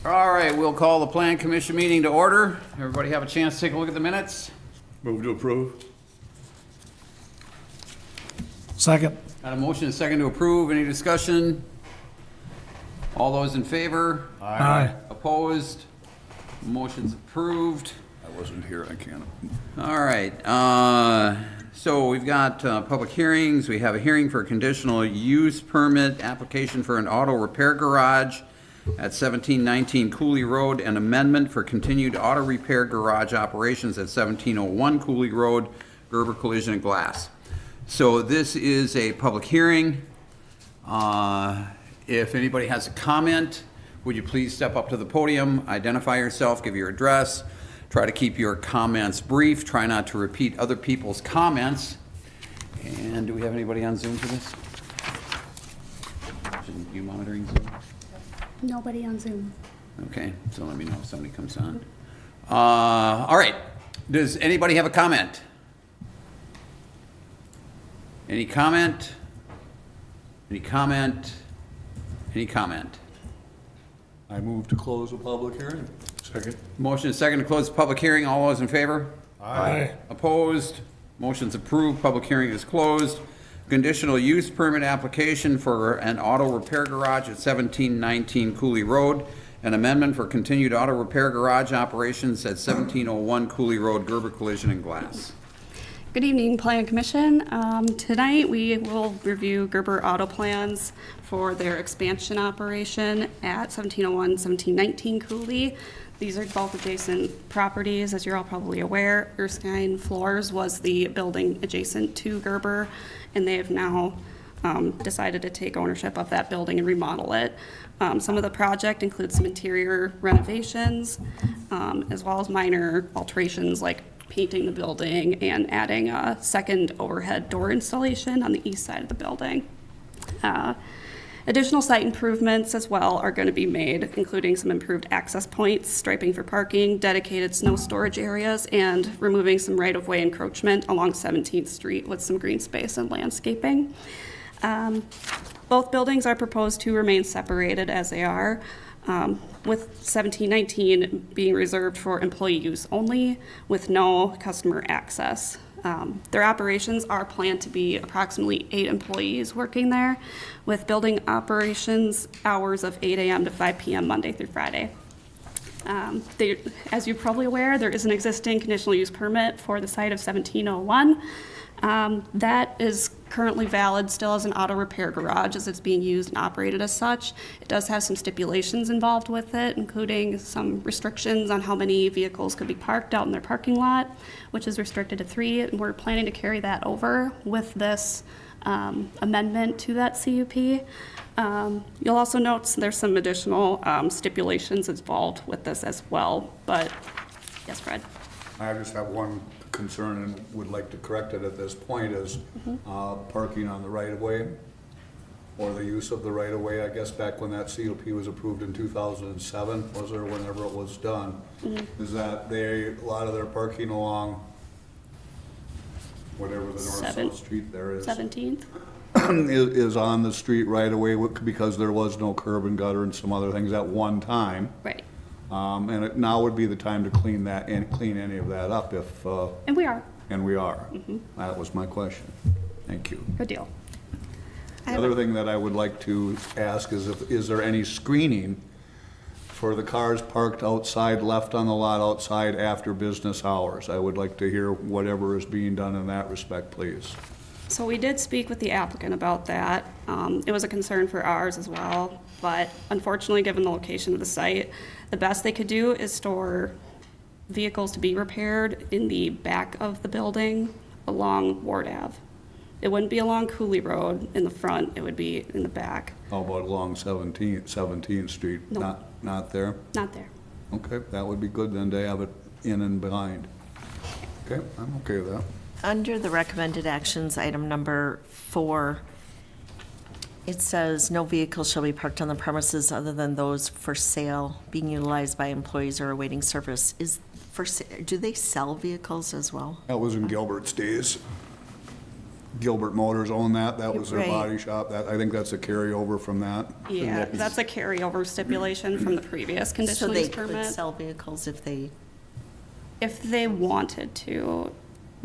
All right, we'll call the Plan Commission meeting to order. Everybody have a chance to take a look at the minutes? Move to approve. Second. Got a motion and a second to approve. Any discussion? All those in favor? Aye. Opposed? Motion's approved. I wasn't here, I can't. All right, so we've got public hearings. We have a hearing for a conditional use permit application for an auto repair garage at 1719 Cooley Road, an amendment for continued auto repair garage operations at 1701 Cooley Road, Gerber Collision and Glass. So this is a public hearing. If anybody has a comment, would you please step up to the podium, identify yourself, give your address, try to keep your comments brief, try not to repeat other people's comments. And do we have anybody on Zoom for this? Are you monitoring Zoom? Nobody on Zoom. Okay, so let me know if somebody comes on. All right, does anybody have a comment? Any comment? Any comment? Any comment? I move to close the public hearing. Second. Motion is second to close the public hearing. All those in favor? Aye. Opposed? Motion's approved. Public hearing is closed. Conditional use permit application for an auto repair garage at 1719 Cooley Road. An amendment for continued auto repair garage operations at 1701 Cooley Road, Gerber Collision and Glass. Good evening, Plan Commission. Tonight, we will review Gerber Auto Plans for their expansion operation at 1701, 1719 Cooley. These are both adjacent properties, as you're all probably aware. Erskine Floors was the building adjacent to Gerber, and they have now decided to take ownership of that building and remodel it. Some of the project includes some interior renovations, as well as minor alterations like painting the building and adding a second overhead door installation on the east side of the building. Additional site improvements as well are going to be made, including some improved access points, striping for parking, dedicated snow storage areas, and removing some right-of-way encroachment along 17th Street with some green space and landscaping. Both buildings are proposed to remain separated as they are, with 1719 being reserved for employee use only, with no customer access. Their operations are planned to be approximately 8 employees working there, with building operations hours of 8 a.m. to 5 p.m. Monday through Friday. As you're probably aware, there is an existing conditional use permit for the site of 1701. That is currently valid still as an auto repair garage, as it's being used and operated as such. It does have some stipulations involved with it, including some restrictions on how many vehicles could be parked out in their parking lot, which is restricted to 3, and we're planning to carry that over with this amendment to that CUP. You'll also note there's some additional stipulations involved with this as well, but yes, Fred? I just have one concern and would like to correct it at this point is parking on the right-of-way or the use of the right-of-way, I guess back when that COP was approved in 2007, was there, whenever it was done, is that a lot of their parking along whatever the north-south street there is. 17th? is on the street right away because there was no curb and gutter and some other things at one time. Right. And now would be the time to clean that and clean any of that up if. And we are. And we are. That was my question. Thank you. Good deal. The other thing that I would like to ask is there any screening for the cars parked outside, left on the lot outside after business hours? I would like to hear whatever is being done in that respect, please. So we did speak with the applicant about that. It was a concern for ours as well, but unfortunately, given the location of the site, the best they could do is store vehicles to be repaired in the back of the building along Ward Ave. It wouldn't be along Cooley Road in the front, it would be in the back. How about along 17th Street? No. Not there? Not there. Okay, that would be good then to have it in and behind. Okay, I'm okay with that. Under the recommended actions, item number 4, it says no vehicles shall be parked on the premises other than those for sale being utilized by employees or awaiting service. Do they sell vehicles as well? That was in Gilbert's days. Gilbert Motors owned that, that was their Right. body shop, that, I think that's a carryover from that. Yeah, that's a carryover stipulation from the previous So conditional they use could permit. sell vehicles if they, If they wanted to,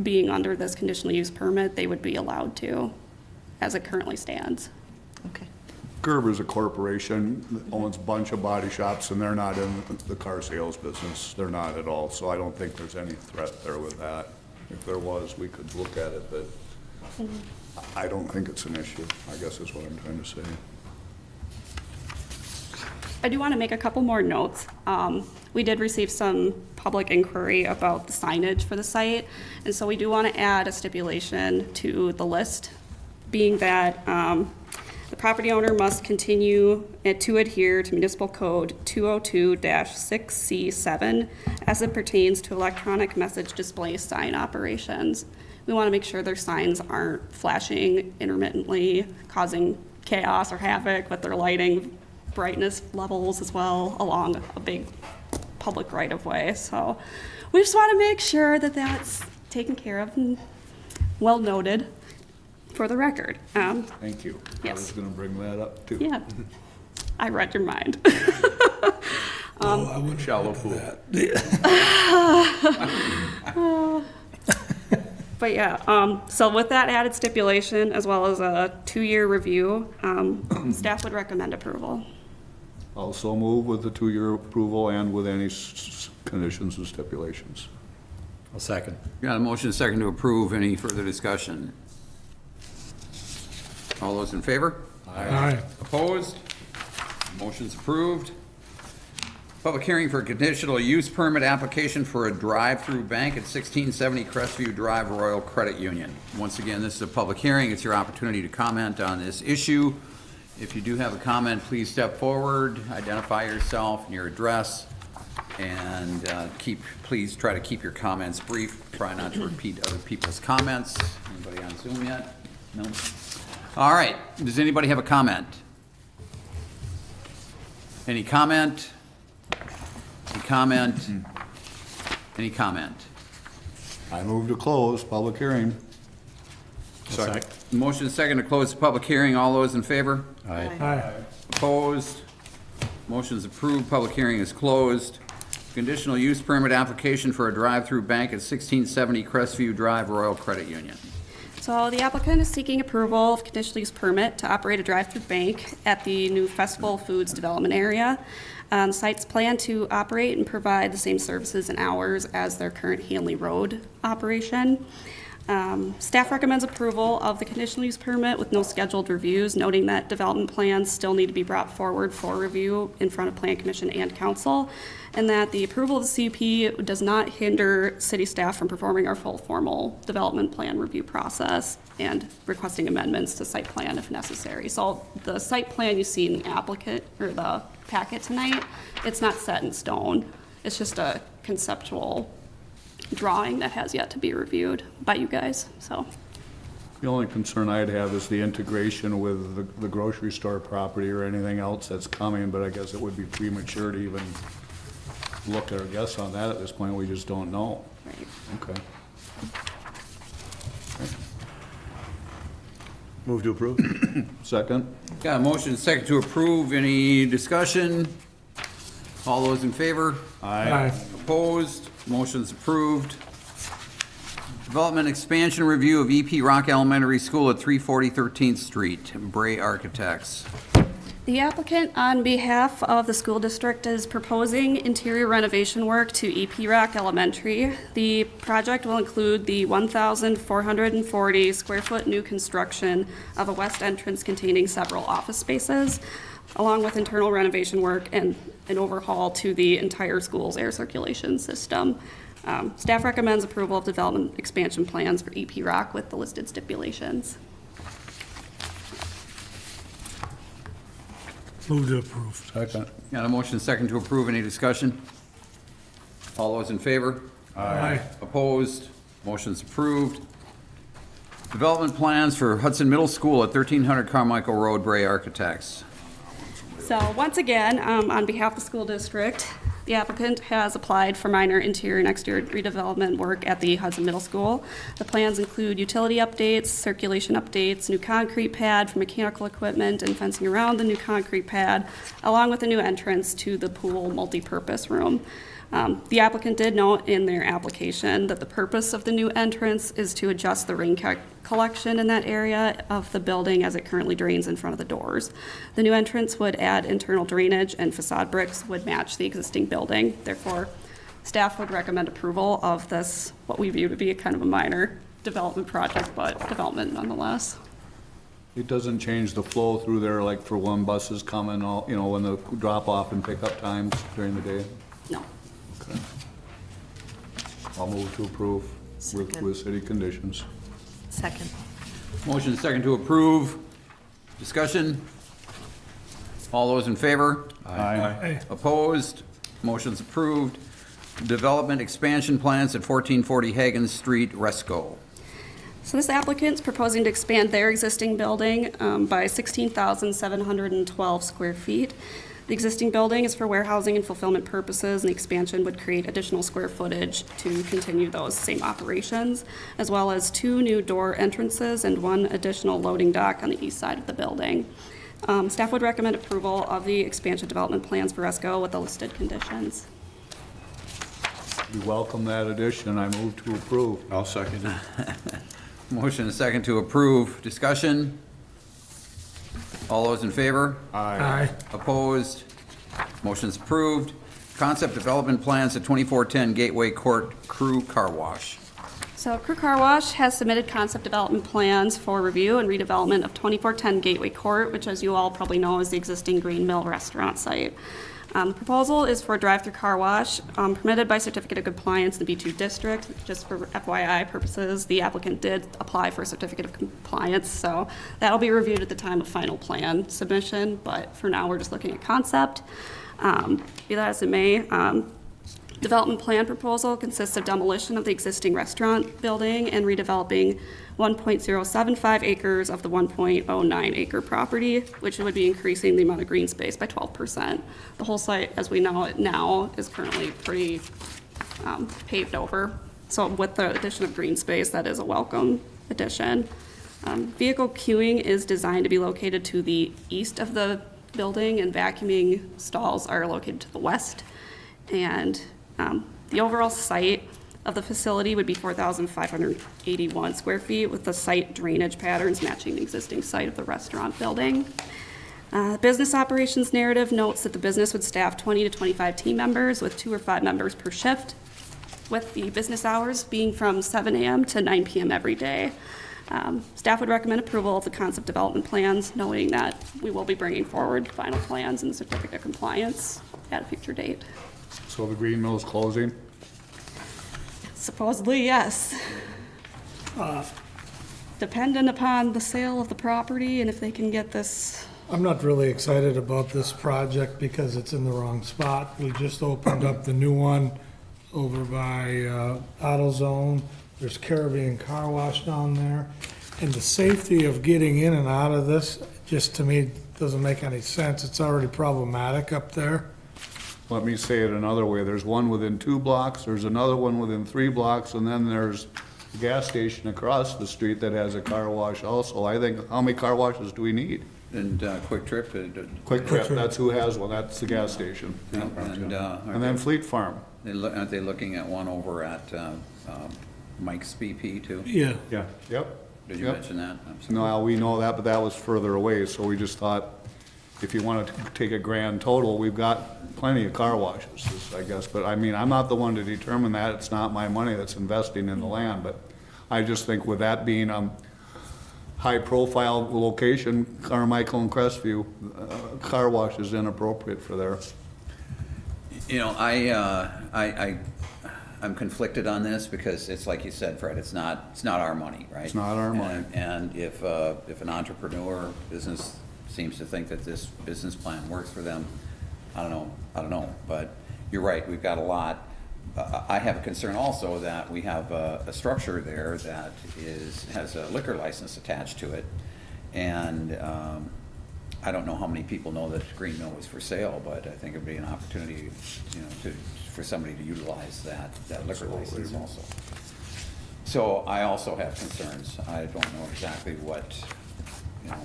being under this conditional use permit, they would be allowed to, as it currently stands. okay. Gerber's a corporation that owns a bunch of body shops, and they're not in the car sales business. They're not at all, so I don't think there's any threat there with that. If there was, we could look at it, but I don't think it's an issue, I guess is what I'm trying to say. I do want to make a couple more notes. We did receive some public inquiry about the signage for the site, and so we do want to add a stipulation to the list, being that the property owner must continue to adhere to Municipal Code 202-6C7 as it pertains to electronic message display sign operations. We want to make sure their signs aren't flashing intermittently, causing chaos or havoc with their lighting brightness levels as well along a big public right-of-way. So we just want to make sure that that's taken care of and well noted for the record. Thank you. I Yes. was gonna bring that up, too. Yeah, I read your mind. Oh, I wouldn't Shallow look at pool. that. But yeah, so with that added stipulation, as well as a 2-year review, staff would recommend approval. Also move with the 2-year approval and with any conditions and stipulations. I'll second. Got a motion and a second to approve. Any further discussion? All those in favor? Aye. Opposed? Motion's approved. Public hearing for a conditional use permit application for a drive-through bank at 1670 Crestview Drive, Royal Credit Union. Once again, this is a public hearing. It's your opportunity to comment on this issue. If you do have a comment, please step forward, identify yourself and your address, and please try to keep your comments brief. Try not to repeat other people's comments. Anybody on Zoom yet? No? All right. Does anybody have a comment? Any comment? Any comment? Any comment? I move to close public hearing. Second. Motion second to close the public hearing. All those in favor? Aye. Aye. Opposed? Motion's approved. Public hearing is closed. Conditional use permit application for a drive-through bank at 1670 Crestview Drive, Royal Credit Union. So the applicant is seeking approval of conditional use permit to operate a drive-through bank at the new Festival Foods Development Area. Sites plan to operate and provide the same services and hours as their current Hanley Road operation. Staff recommends approval of the conditional use permit with no scheduled reviews, noting that development plans still need to be brought forward for review in front of Plan Commission and Council, and that the approval of the CUP does not hinder city staff from performing our full formal development plan review process and requesting amendments to site plan if necessary. So the site plan you see in the applicant, or the packet tonight, it's not set in stone. It's just a conceptual drawing that has yet to be reviewed by you guys, so. The only concern I'd have is the integration with the grocery store property or anything else that's coming, but I guess it would be premature to even look or guess on that at this point. We just don't know. Right. Okay. Move to approve? Second? Got a motion second to approve. Any discussion? All those in favor? Aye. Opposed? Motion's approved. Development expansion review of EP Rock Elementary School at 340 13th Street, Bray Architects. The applicant, on behalf of the school district, is proposing interior renovation work to EP Rock Elementary. The project will include the 1,440 square foot new construction of a west entrance containing several office spaces, along with internal renovation work and an overhaul to the entire school's air circulation system. Staff recommends approval of development expansion plans for EP Rock with the listed stipulations. Move to approve. Second. Got a motion second to approve. Any discussion? All those in favor? Aye. Opposed? Motion's approved. Development plans for Hudson Middle School at 1300 Carmichael Road, Bray Architects. So once again, on behalf of the school district, The applicant has applied for minor interior and exterior redevelopment work at the Hudson Middle School. The plans include utility updates, circulation updates, new concrete pad for mechanical equipment, and fencing around the new concrete pad, along with a new entrance to the pool multipurpose room. The applicant did note in their application that the purpose of the new entrance is to adjust the rain collection in that area of the building as it currently drains in front of the doors. The new entrance would add internal drainage, and facade bricks would match the existing building. Therefore, staff would recommend approval of this, what we view to be a kind of a minor development project, but development nonetheless. It doesn't change the flow through there, like for when buses come and all, you know, when the drop off and pickup times during the day? No. Okay. I'll move to approve Second. with city conditions. Second. Motion second to approve. Discussion? All those in favor? Aye. Opposed? Motion's approved. Development expansion plans at 1440 Hagan Street, Resco. So this applicant's proposing to expand their existing building by 16,712 square feet. The existing building is for warehousing and fulfillment purposes, and the expansion would create additional square footage to continue those same operations, as well as 2 new door entrances and 1 additional loading dock on the east side of the building. Staff would recommend approval of the expansion development plans for Resco with the listed conditions. We welcome that addition. I move to approve. I'll second it. Motion second to approve. Discussion? All those in favor? Aye. Opposed? Motion's approved. Concept development plans at 2410 Gateway Court Crew Car Wash. So Crew Car Wash has submitted concept development plans for review and redevelopment of 2410 Gateway Court, which, as you all probably know, is the existing Green Mill restaurant site. The proposal is for a drive-through car wash permitted by certificate of compliance in the B2 district. Just for FYI purposes, the applicant did apply for a certificate of compliance, so that'll be reviewed at the time of final plan submission, but for now, we're just looking at concept. Be that as it may, development plan proposal consists of demolition of the existing restaurant building and redeveloping 1.075 acres of the 1.09 acre property, which would be increasing the amount of green space by 12%. The whole site, as we know it now, is currently pretty paved over. So with the addition of green space, that is a welcome addition. Vehicle queuing is designed to be located to the east of the building, and vacuuming stalls are located to the west. And the overall site of the facility would be 4,581 square feet, with the site drainage patterns matching the existing site of the restaurant building. Business operations narrative notes that the business would staff 20 to 25 team members with 2 or 5 members per shift, with the business hours being from 7 a.m. to 9 p.m. every day. Staff would recommend approval of the concept development plans, knowing that we will be bringing forward final plans and certificate of compliance at a future date. So the Green Mill's closing? Supposedly, yes. Dependent upon the sale of the property and if they can get this. I'm not really excited about this project because it's in the wrong spot. We just opened up the new one over by AutoZone. There's Caribbean Car Wash down there. And the safety of getting in and out of this, just to me, doesn't make any sense. It's already problematic up there. Let me say it another way. There's one within 2 blocks, there's another one within 3 blocks, and then there's a gas station across the street that has a car wash also. I think, how many car washes do we need? And Quick Trip? Quick Trip, that's who has one, that's the gas station. And then Fleet Farm. Aren't they looking at one over at Mike's BP too? Yeah. Yeah, yep. Did you Yep. mention that? No, we know that, but that was further away, so we just thought, if you wanted to take a grand total, we've got plenty of car washes, I guess. But I mean, I'm not the one to determine that. It's not my money that's investing in the land. But I just think with that being a high-profile location, Carmichael and Crestview, car wash is inappropriate for there. You know, I'm conflicted on this because it's like you said, Fred, it's not our money, right? It's not our money. And if an entrepreneur business seems to think that this business plan works for them, I don't know, but you're right, we've got a lot. I have a concern also that we have a structure there that has a liquor license attached to it, and I don't know how many people know that Green Mill was for sale, but I think it'd be an opportunity, you know, for somebody to utilize that liquor license also. So I also have concerns. I don't know exactly what, you know,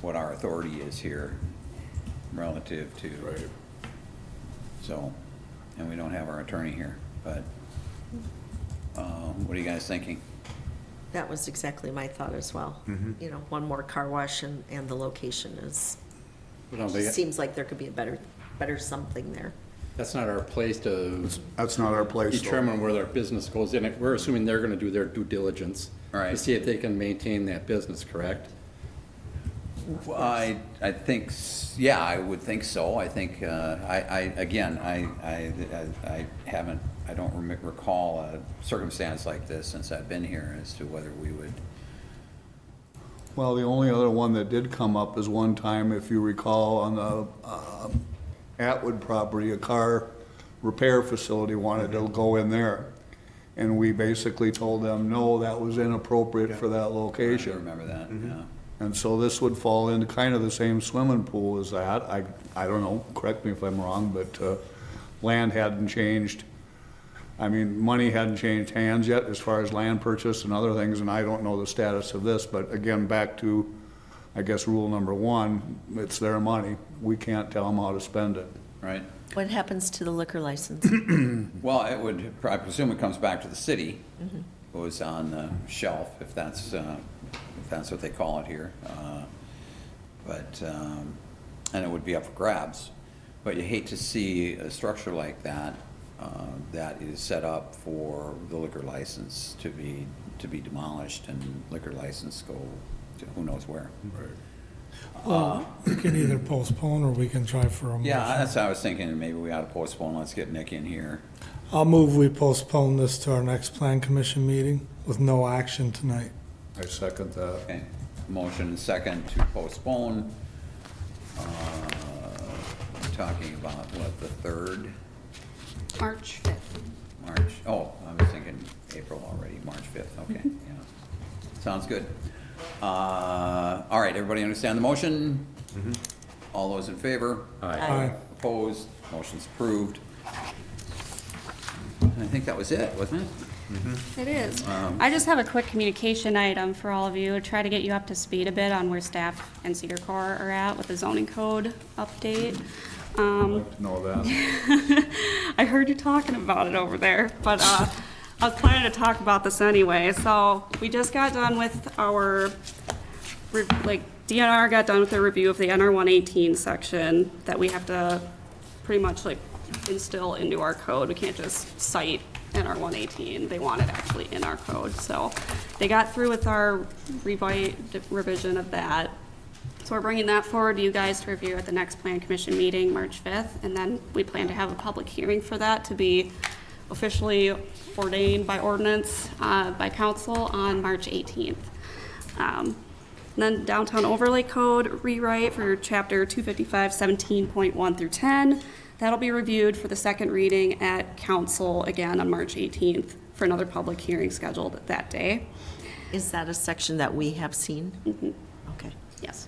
what our authority is here relative to. Right. So, and we don't have our attorney here, but, what are you guys thinking? That was exactly my thought as well. You know, one more car wash and the location is, Well, just seems like there could be a better something there. That's not our place to That's not our place, though. determine where their business goes in. We're assuming they're gonna do their due diligence. Right. To see if they can maintain that business, correct? Well, I think, yeah, I would think so. I think, again, I don't recall a circumstance like this since I've been here as to whether we would, Well, the only other one that did come up is one time, if you recall, on the Atwood property, a car repair facility wanted to go in there. And we basically told them, no, that was inappropriate for that I location. remember that, yeah. And so this would fall into kind of the same swimming pool as that. I don't know, correct me if I'm wrong, but land hadn't changed. I mean, money hadn't changed hands yet as far as land purchase and other things, and I don't know the status of this. But again, back to, I guess, rule number one, it's their money. We can't tell them how to spend it. Right? What happens to the liquor license? Well, it would, I presume it comes back to the city, goes on the shelf, if that's what they call it here. But, and it would be up for grabs. But you hate to see a structure like that, that is set up for the liquor license to be demolished and liquor license go to who knows where. Well, we can either postpone or we can try for a motion. Yeah, that's what I was thinking, maybe we ought to postpone, let's get Nick in here. I'll move we postpone this to our next plan commission meeting with no action tonight. I second that. Okay, motion and second to postpone. We're talking about, what, the 3rd? March 5th. March, oh, I was thinking April already, March 5th, okay, yeah. Sounds good. All right, everybody understand the motion? All those in favor? Aye. Opposed? Motion's approved. And I think that was it, wasn't it? It is. I just have a quick communication item for all of you, try to get you up to speed a bit on where staff and Cedar Corps are at with the zoning code update. I'd like to know that. I heard you talking about it over there, but I was planning to talk about this anyway. So we just got done with our, DNR got done with their review of the NR 118 section that we have to pretty much instill into our code. We can't just cite NR 118. They want it actually in our code. So they got through with our revision of that. So we're bringing that forward to you guys to review at the next Plan Commission meeting, March 5th, and then we plan to have a public hearing for that to be officially ordained by ordinance by council on March 18th. Then Downtown Overlay Code rewrite for Chapter 255, 17.1 through 10. That'll be reviewed for the second reading at council again on March 18th for another public hearing scheduled that day. Is that a section that we have seen? Okay. Yes.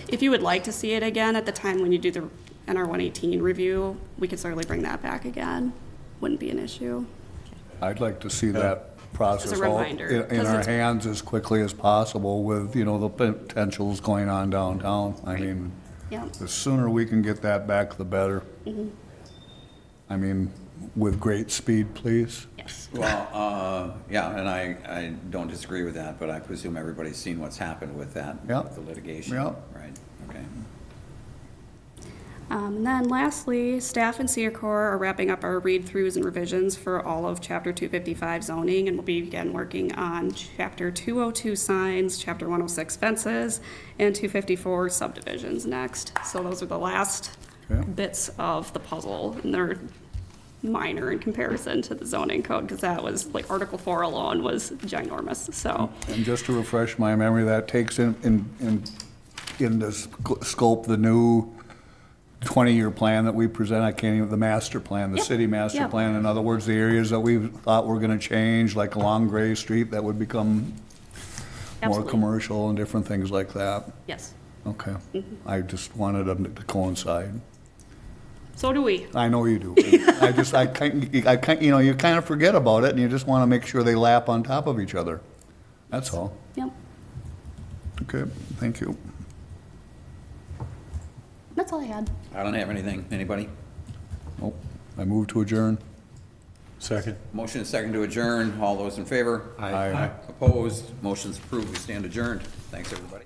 If you would like to see it again at the time when you do the NR 118 review, we could certainly bring that back again. Wouldn't be an issue. I'd like to see that process As a all reminder, in 'cause our it's- hands as quickly as possible with, the potentials going on downtown. I mean, Yeah. the sooner we can get that back, the better. I mean, with great speed, please. Yes. Well, yeah, and I don't disagree with that, but I presume everybody's seen what's happened with that, Yep. with the litigation. Yep. Right, okay. And then lastly, staff and Cedar Corps are wrapping up our read-throughs and revisions for all of Chapter 255 zoning, and we'll begin working on Chapter 202 signs, Chapter 106 fences, and 254 subdivisions next. So those are the last Okay. bits of the puzzle, and they're minor in comparison to the zoning code, because that was, Article 4 alone was ginormous, so. And just to refresh my memory, that takes in the scope the new 20-year plan that we present. I can't even, the master plan, the Yep. city master Yep. plan. In other words, the areas that we thought were gonna change, like along Gray Street, that would become more Absolutely. commercial and different things like that. Yes. Okay. I just wanted them to coincide. So do we. I know you do. I can't, you know, you kind of forget about it and you just want to make sure they lap on top of each other. That's all. Yep, Okay, thank you. that's all I had. I don't have anything. Anybody? Oh, I move to adjourn. Second. Motion is second to adjourn. All those in favor? Aye. Opposed? Motion's approved. We stand adjourned. Thanks, everybody.